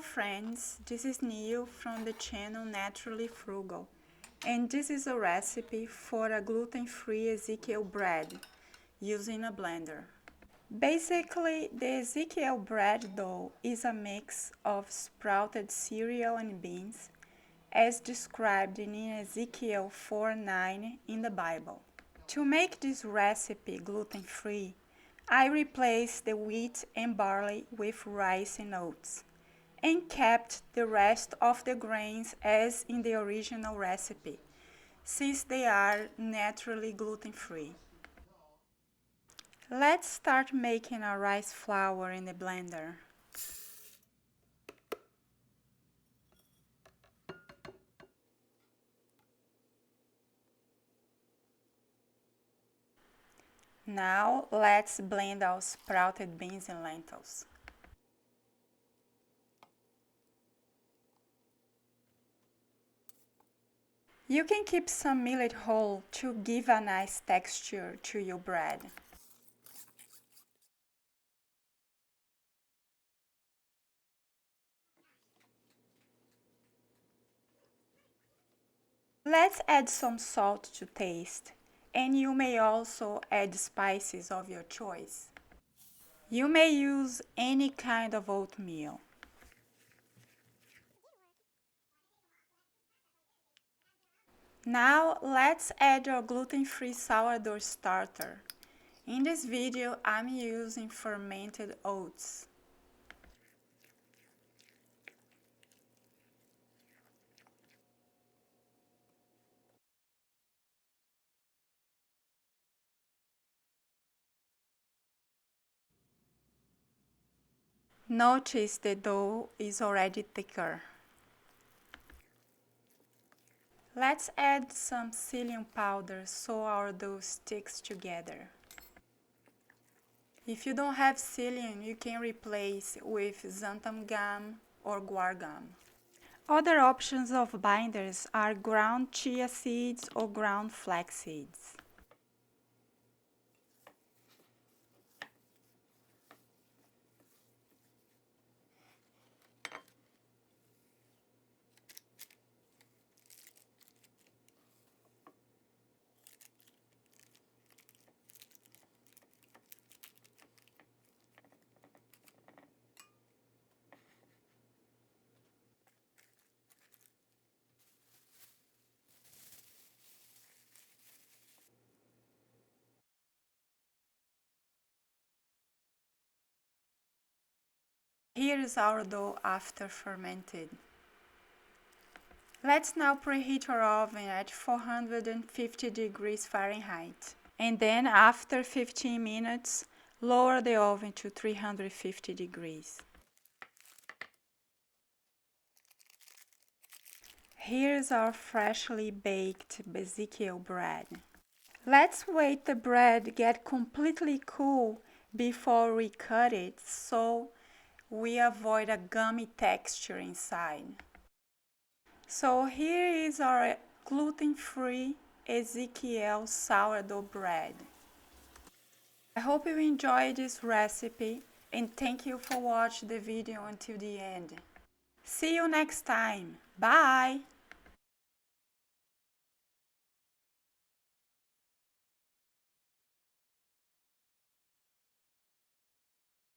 friends, this is Neil from the channel Naturally Frugal, and this is a recipe for a gluten-free Ezekiel bread using a blender. Basically, the Ezekiel bread dough is a mix of sprouted cereal and beans, as described in Ezekiel 4:9 in the Bible. To make this recipe gluten-free, I replaced the wheat and barley with rice and oats, and kept the rest of the grains as in the original recipe, since they are naturally gluten-free. Let's start making our rice flour in the blender. Now let's blend our sprouted beans and lentils. You can keep some millet whole to give a nice texture to your bread. Let's add some salt to taste, and you may also add spices of your choice. You may use any kind of oatmeal. Now let's add our gluten-free sourdough starter. In this video I'm using fermented oats. Notice the dough is already thicker. Let's add some psyllium powder so our dough sticks together. If you don't have psyllium, you can replace with xanthan gum or guar gum. Other options of binders are ground chia seeds or ground flax seeds. Here is our dough after fermented. Let's now preheat our oven at 450 degrees Fahrenheit. And then after 15 minutes, lower the oven to 350 degrees. Here's our freshly baked Ezekiel bread. Let's wait the bread get completely cool before we cut it so we avoid a gummy texture inside. So here is our gluten-free Ezekiel sourdough bread. I hope you enjoyed this recipe and thank you for watching the video until the end. See you next time. Bye!